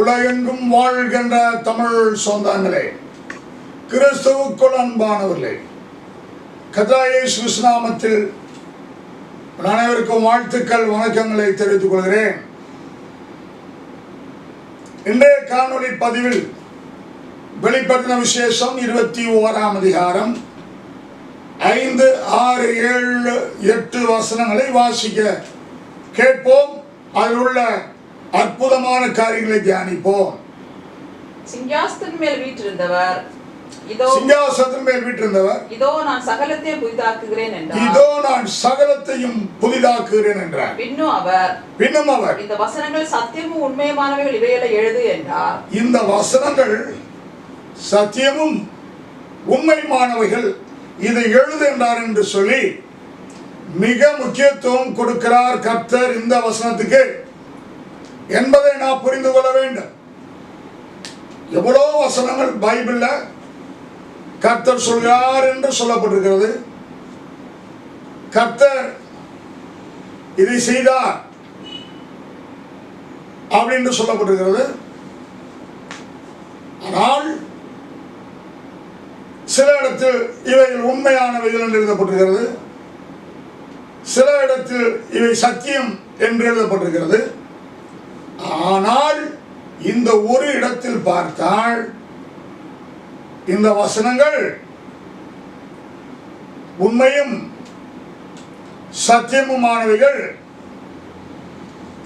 உலகெங்கும் வாழ்கின்ற தமிழ் சொந்தங்களே, கிறிஸ்துவுக்குள் அன்பானவர்களே, கர்த்தராகிய இயேசு கிறிஸ்து நாமத்தில் அனைவருக்கும் வாழ்த்துக்கள், வணக்கங்களை தெரிவித்துக் கொள்கிறேன். இன்றைய காணொளி பதிவில் வெளிப்படுத்தின விசேஷம் 21ஆம் அதிகாரம் 5, 6, 7, 8 வசனங்களை வாசிக்க கேட்போம். அதில் உள்ள அற்புதமான காரியங்களை தியானிப்போம். சிங்காசனத்தின் மேல் வீற்றிருந்தவர் இதோ நான் சகலத்தையும் புதிதாக்குகிறேன் என்றார். பின்னும் அவர் இந்த வசனங்கள் சத்தியமும் உண்மையுமானவைகள் இவைகளை எழுது என்றார். இந்த வசனங்கள் சத்தியமும் உண்மையுமானவைகள் இதை எழுது என்றார் என்று சொல்லி மிக முக்கியத்துவம் கொடுக்கிறார் கர்த்தர் இந்த வசனத்துக்கு என்பதை நாம் புரிந்து கொள்ள வேண்டும். எவ்வளோ வசனங்கள் பைபிள்ல கர்த்தர் சொல்கிறார் என்று சொல்லப்பட்டிருக்கிறது. கர்த்தர் இதை செய்தார் அப்படின்னு சொல்லப்பட்டிருக்கிறது. ஆனால் சில இடத்தில் இவைகள் உண்மையானவைகள் என்று எழுதப்பட்டிருக்கிறது, சில இடத்தில் இவை சத்தியம் என்று எழுதப்பட்டிருக்கிறது. ஆனால் இந்த ஒரு இடத்தில் பார்த்தால் இந்த வசனங்கள் உண்மையும் சத்தியமுமானவைகள்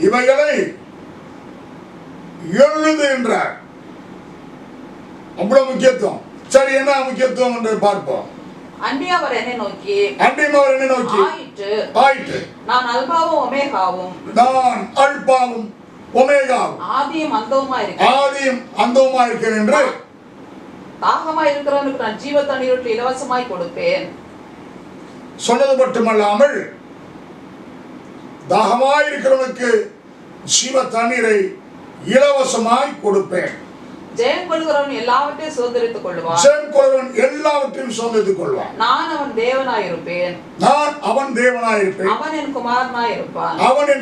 இவைகளை எழுது என்றார். அவ்வளவு முக்கியத்துவம். சரி, என்ன முக்கியத்துவம் என்று பார்ப்போம். அன்றியும் அவர் என்னை நோக்கி ஆயிற்று, நான் அல்பாவும் ஒமேகாவும் ஆதியும் அந்தவுமா இருக்கிறேன் என்று, தாகமாய் இருக்கிறவனுக்கு நான் ஜீவ தண்ணீரை இலவசமாய் கொடுப்பேன். சொன்னது மட்டுமல்லாமல் தாகமாய் இருக்கிறவனுக்கு ஜீவ தண்ணீரை இலவசமாய் கொடுப்பேன். ஜெயம் கொள்கிறவன் எல்லாவற்றையும் சுதந்தரித்துக் கொள்வான். நான் அவன் தேவனாயிருப்பேன். அவன் என்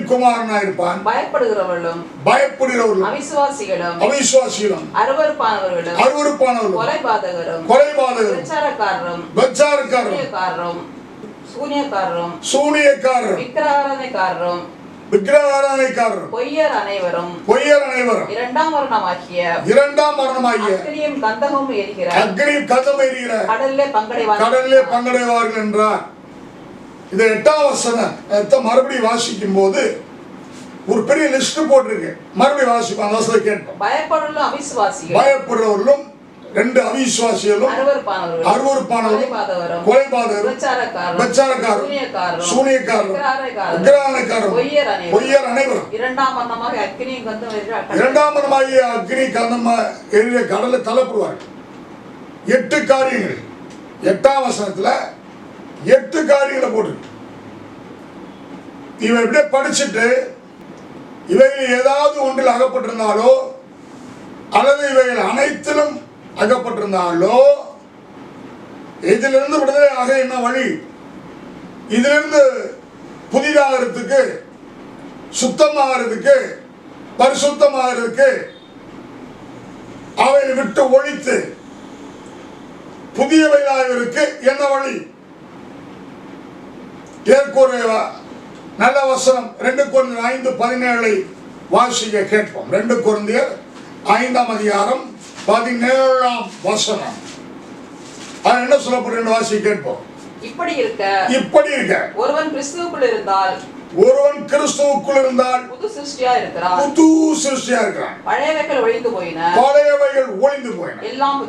குமாரனாயிருப்பான். பயப்படுகிறவர்களும் அவிசுவாசிகளும் அருவருப்பானவர்களும் கொலைபாதகரும் விபச்சாரக்காரரும் சூனியக்காரரும் விக்கிரகாராதனைக்காரரும் பொய்யர் அனைவரும் இரண்டாம் மரணமாகிய அக்கினியும் கந்தகமும் எரிகிற கடலிலே பங்கடைவார்கள் என்றார். இந்த 8ஆம் வசனத்தை மறுபடியும் வாசிக்கும் போது ஒரு பெரிய லிஸ்ட் போட்டிருக்கு. மறுபடியும் வாசிப்போம், அந்த வசனத்தை கேட்போம். பயப்படுறவர்களும் 2 அவிசுவாசிகளும் அருவருப்பானவர்களும் கொலைபாதகரும் விபச்சாரக்காரரும் சூனியக்காரரும் விக்கிரகாராதனைக்காரரும் பொய்யர் அனைவரும் இரண்டாம் மரணமாகிய அக்கினி கந்தம் எரிகிற கடலில் தள்ளப்படுவார்கள். 8 காரியங்கள் 8ஆம் வசனத்துல 8 காரியங்களை போட்டிருக்கு. இவன் இப்படியே படிச்சுட்டு இவைகள் ஏதாவது ஒன்றில் அகப்பட்டிருந்தாலோ அல்லது இவைகள் அனைத்திலும் அகப்பட்டிருந்தாலோ இதிலிருந்து விடுதலை ஆக என்ன வழி, இதிலிருந்து புதிதாகிறதுக்கு, சுத்தமாகிறதுக்கு, பரிசுத்தமாகிறதுக்கு, அவை விட்டு ஒழித்து புதியவையாகிறதுக்கு என்ன வழி? இதற்கு ஒரு நல்ல வசனம் 2 கொரிந்தியர் 5:17 வாசிக்க கேட்போம். 2 கொரிந்தியர் 5ஆம் அதிகாரம் 17ஆம் வசனம். அது என்ன சொல்லப்படுகிறது வாசி கேட்போம். இப்படி இருக்க ஒருவன் கிறிஸ்துவுக்குள் இருந்தால் புது சிருஷ்டியா இருக்கிறான். பழையவைகள் ஒழிந்து போயின, எல்லாம்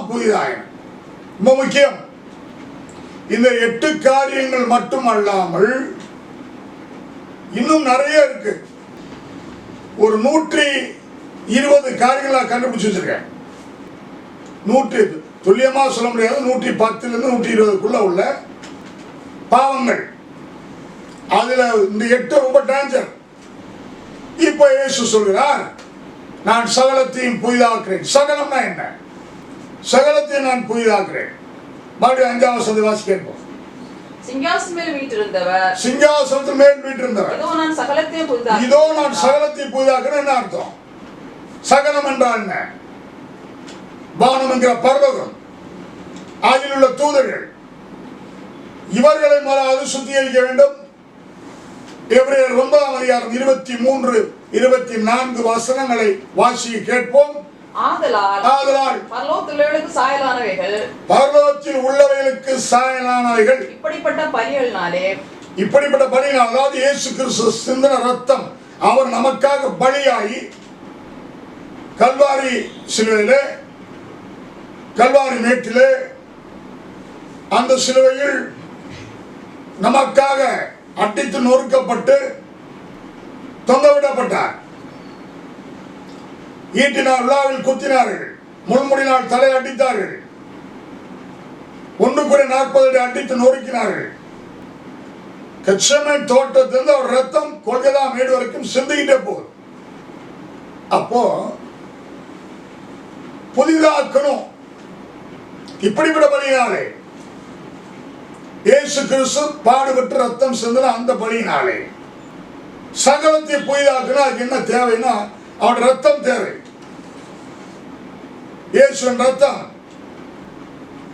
புதிதாயின. ரொம்ப முக்கியம். இந்த 8 காரியங்கள் மட்டுமல்லாமல் இன்னும் நிறைய இருக்கு. ஒரு 120 காரியங்களா கண்டுபிடிச்சு வச்சிருக்கேன். 100 துல்லியமா சொல்ல முடியாது, 110 120 உள்ள பாவங்கள். அதுல இந்த 8 ரொம்ப டேஞ்சர். இப்ப இயேசு சொல்கிறார், நான் சகலத்தையும் புதிதாக்குறேன். சகலம்னா என்ன? சகலத்தையும் நான் புதிதாக்குறேன். மறுபடியும் 5ஆம் வசனத்தை வாசி கேட்போம். சிங்காசனத்தில் மேல் வீற்றிருந்தவர் இதோ நான் சகலத்தையும் புதிதாக்குறேன். என்ன அர்த்தம்? சகலம் என்றால் என்ன? வானம் என்கிற பரலோகம், அதில் உள்ள தூதர்கள், இவர்களை முதலாவது சுத்திகரிக்க வேண்டும். எபிரேயர் 9 23 24 வசனங்களை வாசி கேட்போம். ஆதலால் பரலோகத்தில் சாயலானவைகள், பரலோகத்தில் உள்ளவைகளுக்கு சாயலானவைகள், இப்படிப்பட்ட பலிகளினாலே, அதாவது இயேசு கிறிஸ்து சிந்தின ரத்தம், அவர் நமக்காக பலியாகி கல்வாரி சிலுவையிலே, கல்வாரி மேட்டிலே, அந்த சிலுவையில் நமக்காக அடித்து நொறுக்கப்பட்டு தொங்கவிடப்பட்டார். ஈட்டினால் விழாவில் குத்தினார்கள், முள்முடினால் தலை அடித்தார்கள், 1:40 அடித்து நொறுக்கினார்கள். கெத்செமனே தோட்டத்திலிருந்து அவர் ரத்தம் கொல்கதா மேடு வரைக்கும் சிந்திக்கிட்டே போகுது. அப்போ புதிதாக்கணும். இப்படிப்பட்ட பலியினாலே, இயேசு கிறிஸ்து பாடுபட்டு ரத்தம் சிந்தின அந்த பலியினாலே சகலத்தை புதிதாக்கணும். அதுக்கு என்ன தேவைன்னா அவருடைய ரத்தம் தேவை. இயேசுவின் ரத்தம்,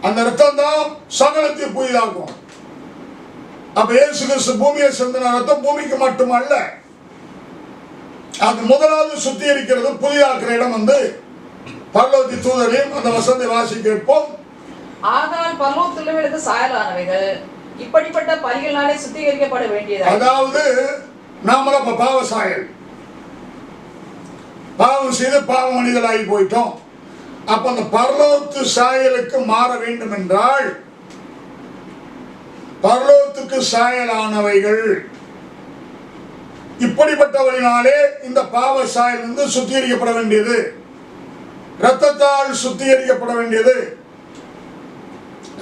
அந்த ரத்தம் தான் சகலத்தை புதிதாக்கும். அப்ப இயேசு கிறிஸ்து பூமியை சிந்தின ரத்தம் பூமிக்கு மட்டுமல்ல, அது முதலாவது சுத்திகரிக்கிறது, புதிதாக்குற இடம் வந்து பரலோகத்தி தூதரையும். அந்த வசனத்தை வாசி கேட்போம். ஆதலால் பரலோகத்திலுள்ளவைகளுக்கு சாயலானவைகள், இப்படிப்பட்ட பலிகளினாலே சுத்திகரிக்கப்பட வேண்டியது. அதாவது நாமள பாவ சாயல், பாவம் செய்து பாவ மனிதராகி போயிட்டோம். அப்ப அந்த பரலோகத்து சாயலுக்கு மாற வேண்டும் என்றால் பரலோகத்துக்கு சாயலானவைகள், இப்படிப்பட்டவரினாலே இந்த பாவ சாயல் வந்து சுத்திகரிக்கப்பட வேண்டியது, இரத்தத்தால் சுத்திகரிக்கப்பட வேண்டியது.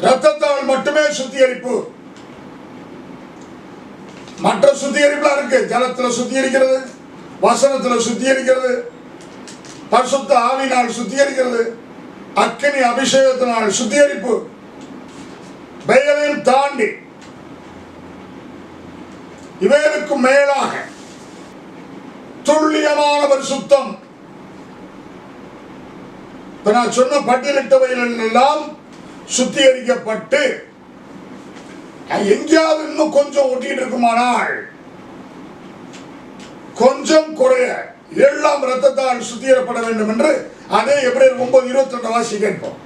இரத்தத்தால் மட்டுமே சுத்திகரிப்பு. மற்ற சுத்திகரிப்புலாம் இருக்கு. ஜலத்துல சுத்திகரிக்கிறது, வசனத்துல சுத்திகரிக்கிறது, பரிசுத்த ஆவியினால் சுத்திகரிக்கிறது, அக்கினி அபிஷேகத்தினால் சுத்திகரிப்பு. பெயரையும் தாண்டி இவைகளுக்கு மேலாக துல்லியமான பரிசுத்தம். இப்ப நான் சொன்ன பட்டியலிட்டவைகள் எல்லாம் சுத்திகரிக்கப்பட்டு எங்கேயாவது இன்னும் கொஞ்சம் ஒட்டிட்டு இருக்குமானால் கொஞ்சம் குறைய எல்லாம் இரத்தத்தால் சுத்திகரிக்கப்பட வேண்டும் என்று அதே எபிரேயர் 9:22 வாசி கேட்போம்.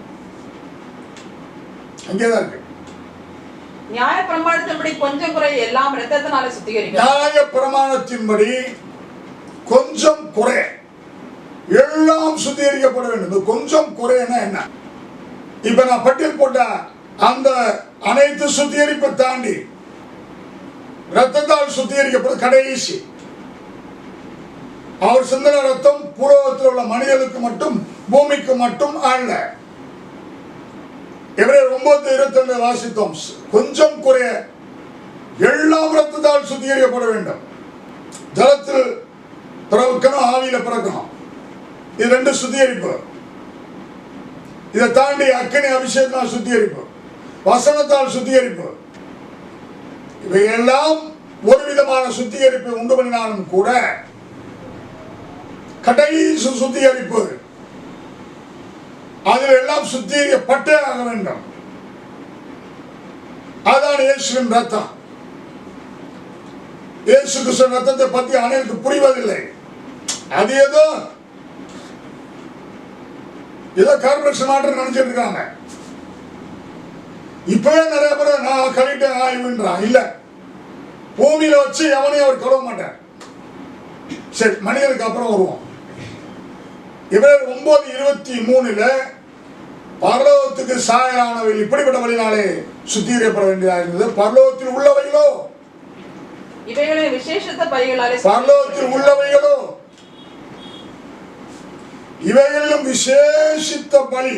அங்கேதான் இருக்கு. நியாய பிரமாணத்தின்படி கொஞ்சம் குறைய எல்லாம் இரத்தத்தினாலே சுத்திகரிக்கப்படும். நியாய பிரமாணத்தின்படி கொஞ்சம் குறைய எல்லாம் சுத்திகரிக்கப்பட வேண்டும். கொஞ்சம் குறையனா என்ன? இப்ப நான் பட்டியல் போட்ட அந்த அனைத்து சுத்திகரிப்பை தாண்டி ரத்தத்தால் சுத்திகரிக்கப்படும் கடைசி அவர் சிந்தன ரத்தம் பூலோகத்தில் உள்ள மனிதனுக்கு மட்டும், பூமிக்கு மட்டும் அல்ல. எபிரேயர் 9:22 வாசித்தோம். கொஞ்சம் குறைய எல்லாம் ரத்தத்தால் சுத்திகரிக்கப்பட வேண்டும். ஜலத்தில் பிறக்கணும், ஆவியில பிறக்கணும். இது ரெண்டு சுத்திகரிப்பு. இதை தாண்டி அக்கினி அபிஷேகத்தால் சுத்திகரிப்பு, வசனத்தால் சுத்திகரிப்பு. இவையெல்லாம் ஒரு விதமான சுத்திகரிப்பை உண்டு பண்ணினாலும் கூட கடைசி சுத்திகரிப்பு, அதில் எல்லாம் சுத்திகரிக்கப்பட்டே ஆக வேண்டும். அதான் இயேசுவின் ரத்தம். இயேசு கிறிஸ்துவின் ரத்தத்தை பத்தி அனைவருக்கு புரிவதில்லை. அது ஏதோ கார்பரேஷன் மாற்றம் நினைச்சிட்டு இருக்காங்க. இப்பவே நிறைய பேர் நான் கழிட்டேன் ஆய்வுன்றான். இல்ல, பூமியில வச்சு எவனையும் அவர் கழுவ மாட்டார். சரி, மனிதனுக்கு அப்புறம் வருவோம். இவர் 9:23 பரலோகத்துக்கு சாயலானவை இப்படிப்பட்ட வழினாலே சுத்திகரிக்கப்பட வேண்டியதாக இருந்தது. பரலோகத்தில் உள்ளவைகளோ, இவைகளை விசேஷித்த பலிகளாலே, பரலோகத்தில் உள்ளவைகளோ இவைகளிலும் விசேஷித்த பலி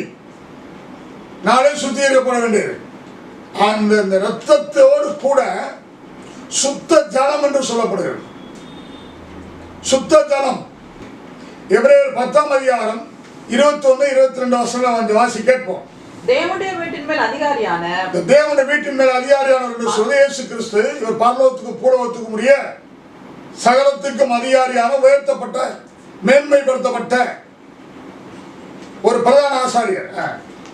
நாளே சுத்திகரிக்கப்பட வேண்டியது. அந்த இரத்தத்தோடு கூட சுத்த ஜலம் என்று சொல்லப்படுகிறது. சுத்த ஜலம் எபிரேயர் 10 21-22 வசனம் வாசி கேட்போம். தேவனுடைய வீட்டின் மேல் அதிகாரியான, தேவனுடைய வீட்டின் மேல் அதிகாரியான இயேசு கிறிஸ்து, இவர் பரலோகத்துக்கும் பூலோகத்துக்கும் உரிய சகலத்துக்கும் அதிகாரியான, உயர்த்தப்பட்ட, மேன்மைப்படுத்தப்பட்ட ஆசாரியர்.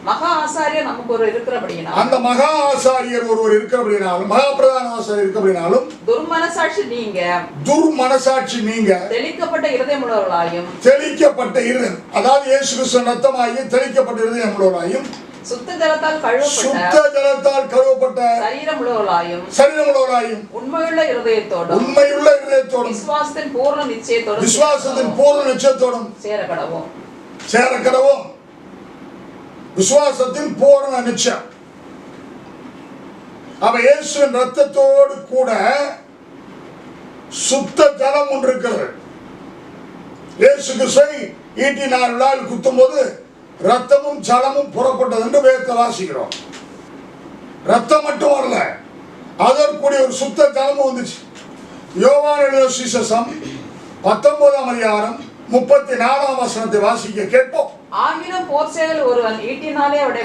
மகா ஆசாரியர் நமக்கு ஒரு இருக்கிறபடியினாலும், அந்த மகா ஆசாரியர் ஒருவர் இருக்கிறபடினாலும், மகா பிரதான ஆசாரியர் இருக்கிறபடினாலும், துர்மனசாட்சி நீங்க, துர்மனசாட்சி நீங்க, தெளிக்கப்பட்ட இருதயம் உள்ளவர்களாயும், தெளிக்கப்பட்ட இருதயம், அதாவது இயேசு கிறிஸ்து ரத்தமாகிய தெளிக்கப்பட்ட இருதயம் உள்ளவர்களாயும், சுத்த ஜலத்தால் சுத்த ஜலத்தால் கழுவப்பட்ட சரீரம் உள்ளவர்களாயும், சரீரம் உள்ளவர்களாயும், உண்மையுள்ள இருதயத்தோடும், உண்மையுள்ள இருதயத்தோடும், விசுவாசத்தின் பூர்ண நிச்சயத்தோடும், விசுவாசத்தின் பூர்ண நிச்சயத்தோடும் சேரக்கடவும். சேரக்கடவும். விசுவாசத்தின் பூர்ண நிச்சயம். அவ இயேசுவின் ரத்தத்தோடு கூட சுத்த ஜலம் ஒன்று இருக்கிறது. இயேசு கிறிஸ்துவை ஈட்டினார் குத்தும் போது ரத்தமும் ஜலமும் புறப்பட்டது என்று வேதத்தை வாசிக்கிறோம். ரத்தம் மட்டும் வரல, அதற்குரிய ஒரு சுத்த ஜலமும் வந்துச்சு. யோவான் எழுதின சுவிசேஷம் 19ஆம் அதிகாரம் 34ஆம் வசனத்தை வாசிக்க கேட்போம். ஆகிலும் போர் சேவகர் ஒருவன் ஈட்டினாலே அவருடைய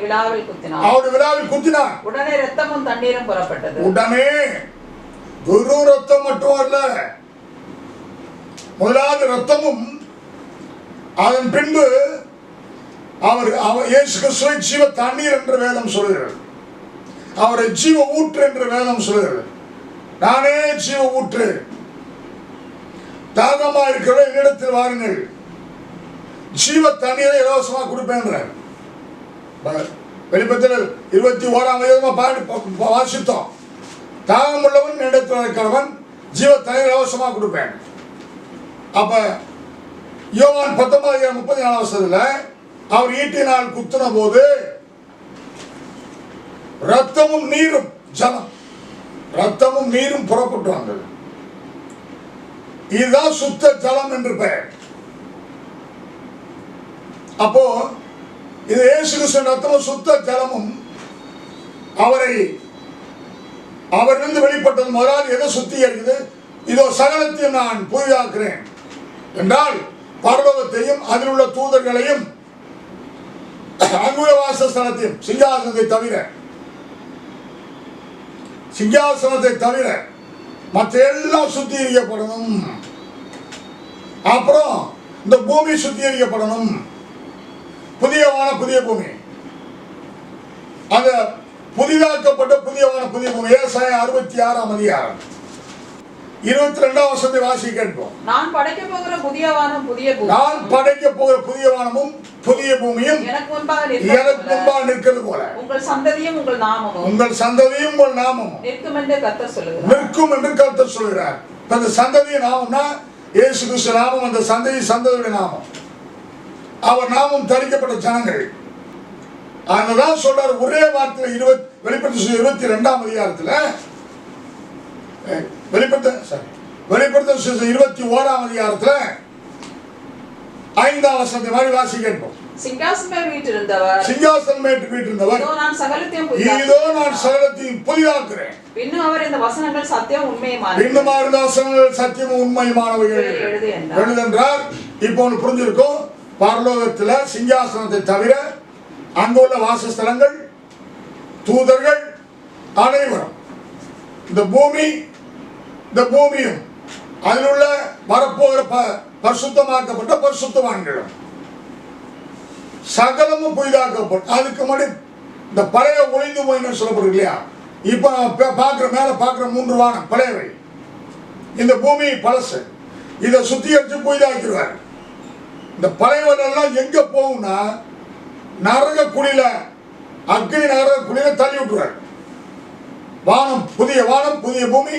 விலாவில் குத்தினான். உடனே இரத்தமும் தண்ணீரும் புறப்பட்டது. உடனே வெறும் ரத்தம் மட்டும் அல்ல, முதலாவது ரத்தமும், அதன் பின்பு அவர் இயேசு கிறிஸ்துவை ஜீவ தண்ணீர் என்று வேதம் சொல்கிறது. அவரை ஜீவ ஊற்று என்று வேதம் சொல்கிறது. நானே ஜீவ ஊற்று, தாகமா இருக்கிற என்னிடத்தில் வாருங்கள், ஜீவ தண்ணீரை இலவசமாக கொடுப்பேன். வெளிப்பத்தில் 21ஆம் அதிகாரம் வாசித்தோம். தாகம் உள்ளவன் என்னிடத்தில் இருக்கிறவன் ஜீவ தண்ணீர் இலவசமாக கொடுப்பேன். அப்ப யோவான் 19:34 வசனத்துல அவர் ஈட்டினால் குத்துன போது ரத்தமும் நீரும் ஜலம், ரத்தமும் நீரும் புறப்பட்டு வந்தது. இதுதான் சுத்த ஜலம் என்று பெயர். அப்போ இது இயேசு கிறிஸ்துவின் ரத்தமும் சுத்த ஜலமும் அவரிலிருந்து வெளிப்பட்டது. முதலாவது எதை சுத்திகரிக்குது? இதோ சகலத்தையும் நான் புதிதாக்குறேன் என்றால் பரலோகத்தையும் அதில் உள்ள தூதர்களையும் அங்குள்ள வாசஸ்தலத்தையும் சிங்காசனத்தை தவிர மற்ற எல்லாம் சுத்திகரிக்கப்படணும். அப்புறம் இந்த பூமி சுத்திகரிக்கப்படணும். புதிய பூமி, அந்த புதிதாக்கப்பட்ட புதிய பூமி. ஏசாயா 66ஆம் அதிகாரம் 22ஆம் வசனத்தை வாசி கேட்போம். நான் படைக்க போகிற புதிய வானமும் புதிய பூமியும் எனக்கு முன்பாக நிற்கிறது போல உங்கள் சந்ததியும் உங்கள் நாமமும் நிற்கும் என்று கர்த்தர் சொல்கிறார். அந்த சந்ததிய நாமம்னா இயேசு கிறிஸ்து நாமம். அந்த சந்ததியுடைய நாமம், அவர் நாமம் தரிக்கப்பட்ட ஜனங்கள். அதனால சொல்றார் ஒரே வார்த்தையில் வெளிப்படுத்த 22ஆம் அதிகாரத்தில் வெளிப்படுத்த 21ஆம் அதிகாரத்தில் 5ஆம் வசனத்தை மாதிரி வாசி கேட்போம். சிங்காசனம் வீற்றிருந்தவர் இதோ நான் சகலத்தையும் புதிதாக்குறேன். இன்னும் அவர் இந்த வசனங்கள் சத்தியம் உண்மையுமானவைகள் எழுதென்றார். இப்போ ஒன்று புரிஞ்சிருக்கும். பரலோகத்தில் சிங்காசனத்தை தவிர அங்குள்ள வாசஸ்தலங்கள், தூதர்கள் அனைவரும், இந்த பூமியும் அதில் உள்ள வரப்போகிற பரிசுத்தமாக்கப்பட்ட பரிசுத்தவான்களும் சகலமும் புதிதாக்கப்படும். அதுக்கு முன்னாடி இந்த பழைய ஒளிந்து போயின்னு சொல்லப்படுது இல்லையா? இப்ப மேல பார்க்கிற 3 வானம் பழையவை, இந்த பூமி பழசு. இதை சுத்திகரிச்சு புதிதாக்கிடுவார். இந்த பழையவரெல்லாம் எங்க போகும்னா நரக குழியில, அக்னி நரக குழியில தள்ளி விட்டுருவார். புதிய வானம் புதிய பூமி,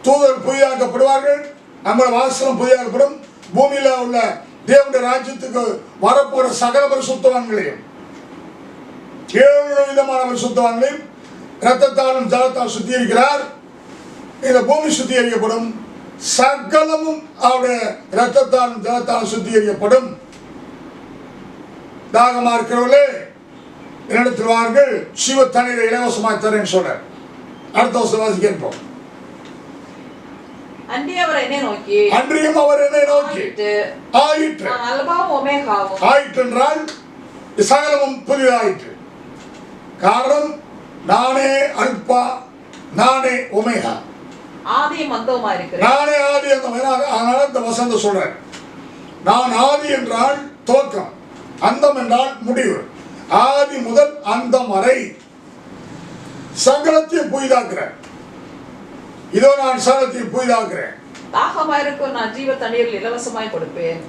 தூதர் புதிதாக்கப்படுவார்கள், நம்ம வாசனம் புதிதாக்கப்படும். பூமியில உள்ள தேவனுடைய ராஜ்யத்துக்கு வரப்போற சகல பரிசுத்தவான்களையும் 7 விதமான பரிசுத்தவான்களையும் இரத்தத்தாலும் ஜலத்தால் சுத்திகரிக்கிறார். இந்த பூமி சுத்திகரிக்கப்படும், சகலமும் அவருடைய இரத்தத்தாலும் ஜலத்தாலும் சுத்திகரிக்கப்படும். தாகமா இருக்கிறவர்களே என்னிடத்தில் வாருங்கள், சிவ தண்ணீரை இலவசமாக தரேன்னு சொல்ற. அடுத்த வருஷம் வாசி கேட்போம். அன்றியும் அவர் என்னை நோக்கி ஆயிற்று என்றால் சகலமும் புதிதாயிற்று. காரணம் நானே அல்பா, நானே ஒமேகா. ஆதியும் அந்தவுமா இருக்கிறேன். நானே ஆதி அந்தம். அதனால இந்த வசந்த சொல்றேன். நான் ஆதி என்றால் துவக்கம், அந்தம் என்றால் முடிவு. ஆதி முதல் அந்தம் வரை சகலத்தையும் புதிதாக்குறேன். இதோ நான் சகலத்தையும் புதிதாக்குறேன். தாகமாயிருக்கும் நான் ஜீவ தண்ணீரில் இலவசமாய் கொடுப்பேன்.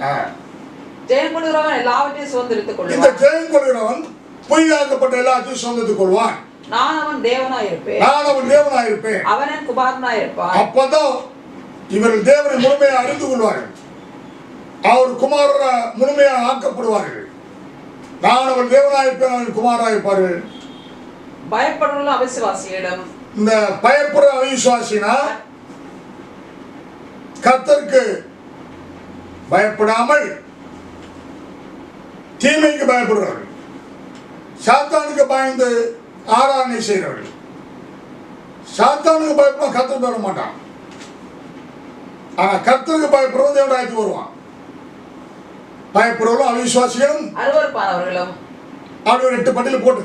ஜெயம் கொள்கிறவன் எல்லாவற்றையும் சுதந்திரித்துக் இந்த கொள்வான். ஜெயம் கொள்கிறவன் புதிதாக்கப்பட்ட எல்லாத்தையும் சுதந்திரித்துக் கொள்வான். நான் அவன் தேவனாயிருப்பேன். நான் அவன் தேவனாயிருப்பேன். அவன் என் குமாரனாயிருப்பான். அப்பதான் இவர்கள் தேவனை முழுமையாக அறிந்து கொள்வார்கள். அவர் குமார முழுமையாக ஆக்கப்படுவார்கள். நான் அவன் தேவனாயிருப்பேன், அவன் குமாராயிருப்பார்கள். பயப்படுள்ள அவிசுவாசியிடம், இந்த பயப்படுற அவிசுவாசினா கர்த்தருக்கு பயப்படாமல் தீமைக்கு பயப்படுறவர்கள், சாத்தானுக்கு பயந்து ஆராதனை செய்கிறவர்கள். சாத்தானுக்கு பயப்பட கர்த்தர் பயப்பட மாட்டான். ஆனா கர்த்தருக்கு பயப்படுறவன் தேவனாய்த்து வருவான். பயப்படுறவர்களும் அவிசுவாசிகளும் அருவருப்பானவர்களும் அவர் 8 பட்டியல் போட்டு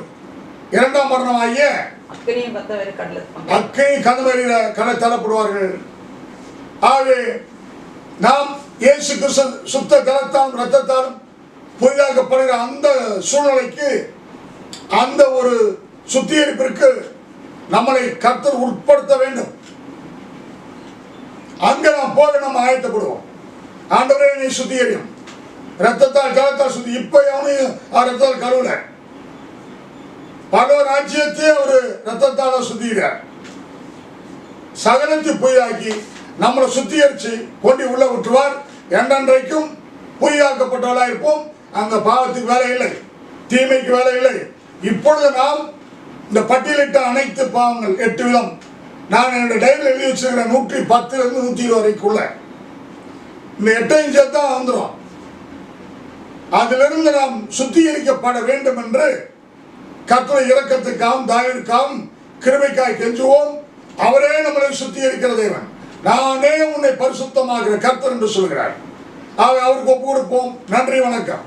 இரண்டாம் மரணம் ஆகிய அக்கினியும் கந்தவேறு கடல அக்கினி கந்தவேறில கடை தள்ளப்படுவார்கள். ஆகவே நாம் இயேசு கிறிஸ்து சுத்த ஜலத்தாலும் இரத்தத்தாலும் புதிதாக்கப்படுகிற அந்த சூழ்நிலைக்கு, அந்த ஒரு சுத்திகரிப்பிற்கு நம்மளை கர்த்தர் உட்படுத்த வேண்டும். அங்க நாம் போக நம்ம ஆயத்தப்படுவோம். ஆண்டவரே நீ சுத்திகரியும், ரத்தத்தால் ஜலத்தால் சுத்தி. இப்ப அவனையும் ரத்தத்தால் கழுவுல, பல ராஜ்யத்தையே அவரு ரத்தத்தால சுத்திக்கிறார். சகலத்தை புதிதாக்கி நம்மளை சுத்திகரிச்சு கொண்டு உள்ள விட்டுவார். என்றென்றைக்கும் புதிதாக்கப்பட்டவளா இருப்போம். அங்க பாவத்துக்கு வேலை இல்லை, தீமைக்கு வேலை இல்லை. இப்பொழுது நாம் இந்த பட்டியலிட்ட அனைத்து பாவங்கள் 8 விதம் நான் என்னுடைய டைரியில் எழுதி வச்சிருக்கிறேன். 110 இருந்து 120 வரைக்குள்ள இந்த 8ஐயும் சேர்த்தா வந்துடும். அதிலிருந்து நாம் சுத்திகரிக்கப்பட வேண்டும் என்று கர்த்தருடைய இரக்கத்துக்காகவும் தயவிற்காகவும் கிருபைக்காய் கெஞ்சுவோம். அவரே நம்மளை சுத்திகரிக்கிற தேவன். நானே உன்னை பரிசுத்தமாகிற கர்த்தர் என்று சொல்கிறார். அவருக்கு ஒப்பு கொடுப்போம். நன்றி, வணக்கம்.